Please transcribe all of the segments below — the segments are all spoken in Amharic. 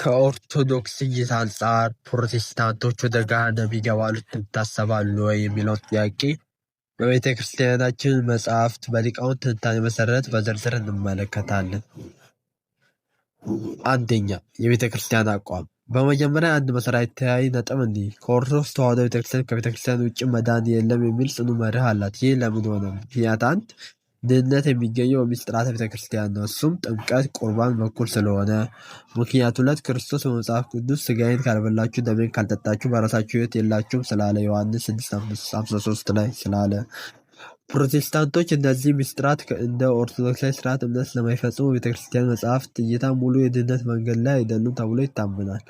ከኦርቶዶክስ እይታ አንጻር ፕሮቴስታንቶች ወደ ገሃነም ይገባሉ ይታሰባሉ ወይ የሚለው ጥያቄ በቤተ ክርስቲያናችን መጽሐፍት በሊቃውንት ትንታኔ መሰረት በዝርዝር እንመለከታለን። አንደኛ፣ የቤተ ክርስቲያን አቋም። በመጀመሪያ አንድ መሰረታዊ ነጥብ እንዲህ፣ ከኦርቶዶክስ ተዋሕዶ ቤተክርስቲያን ከቤተ ክርስቲያን ውጭ መዳን የለም የሚል ጽኑ መርህ አላት። ይህ ለምን ሆነ? ምክንያት አንድ፣ ድህነት የሚገኘው በምስጢራተ ቤተ ክርስቲያን ነው። እሱም ጥምቀት፣ ቁርባን በኩል ስለሆነ። ምክንያት ሁለት፣ ክርስቶስ በመጽሐፍ ቅዱስ ሥጋዬን ካልበላችሁ ደሜን ካልጠጣችሁ በራሳችሁ ሕይወት የላችሁም ስላለ፣ ዮሐንስ 6:53 ላይ ስላለ። ፕሮቴስታንቶች እነዚህ ምስጢራት እንደ ኦርቶዶክሳዊ ስርዓት እምነት ስለማይፈጽሙ ቤተክርስቲያን መጽሐፍት እይታ ሙሉ የድህነት መንገድ ላይ አይደሉም ተብሎ ይታመናል።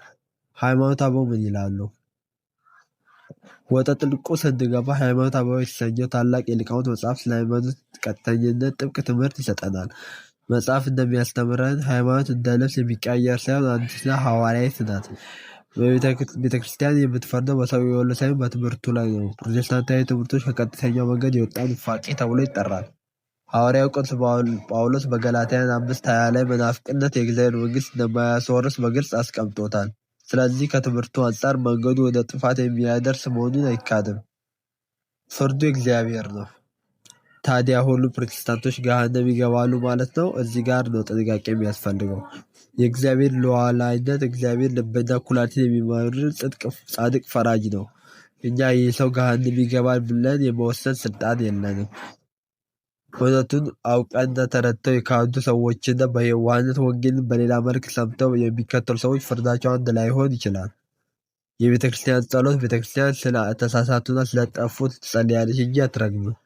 ሃይማኖተ አበው ምን ይላሉ? ወደ ጥልቁ ስንገባ ሃይማኖተ አበው የተሰኘው ታላቅ የሊቃውንት መጽሐፍ ስለ ሃይማኖት ቀጥተኝነት ጥብቅ ትምህርት ይሰጠናል። መጽሐፍ እንደሚያስተምረን ሃይማኖት እንደ ልብስ የሚቀያየር ሳይሆን አንዲትና ሐዋርያዊት ናት። ቤተክርስቲያን የምትፈርደው በሰው የወለ ሳይሆን በትምህርቱ ላይ ነው። ፕሮቴስታንታዊ ትምህርቶች ከቀጥተኛው መንገድ የወጣ ኑፋቄ ተብሎ ይጠራል። ሐዋርያው ቅዱስ ጳውሎስ በገላትያን 5:20 ላይ መናፍቅነት የእግዚአብሔር መንግሥት እንደማያስወርስ በግልጽ አስቀምጦታል። ስለዚህ ከትምህርቱ አንጻር መንገዱ ወደ ጥፋት የሚያደርስ መሆኑን አይካድም። ፍርዱ እግዚአብሔር ነው። ታዲያ ሁሉ ፕሮቴስታንቶች ገሃነም ይገባሉ ማለት ነው? እዚህ ጋር ነው ጥንቃቄ የሚያስፈልገው። የእግዚአብሔር ሉዓላዊነት፣ እግዚአብሔር ልብና ኩላሊትን የሚመረምር ጻድቅ ፈራጅ ነው። እኛ ይህ ሰው ገሃነም ይገባል ብለን የመወሰን ስልጣን የለንም። እውነቱን አውቀንና ተረድተው የካዱ ሰዎችና በየዋህነት ወንጌልን በሌላ መልክ ሰምተው የሚከተሉ ሰዎች ፍርዳቸው አንድ ላይሆን ይችላል። የቤተ ክርስቲያን ጸሎት፣ ቤተ ክርስቲያን ስለ ተሳሳቱና ስለጠፉት ትጸልያለች እንጂ አትረግምም።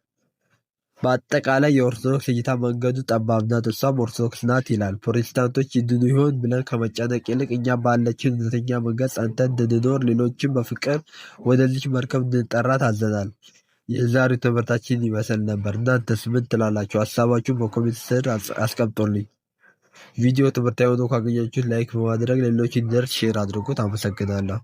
በአጠቃላይ የኦርቶዶክስ እይታ መንገዱ ጠባብ ናት፣ እርሷም ኦርቶዶክስ ናት ይላል። ፕሮቴስታንቶች ይድኑ ይሆን ብለን ከመጨነቅ ይልቅ እኛ ባለችን እውነተኛ መንገድ ጸንተን እንድንኖር፣ ሌሎችም በፍቅር ወደዚች መርከብ እንድንጠራ ታዘናል። የዛሬው ትምህርታችን ይመስል ነበር። እናንተስ ምን ትላላችሁ? ሀሳባችሁን በኮሜንት ስር አስቀምጦልኝ። ቪዲዮ ትምህርታዊ ሆኖ ካገኛችሁት ላይክ በማድረግ ሌሎች እንዲደርስ ሼር አድርጉት። አመሰግናለሁ።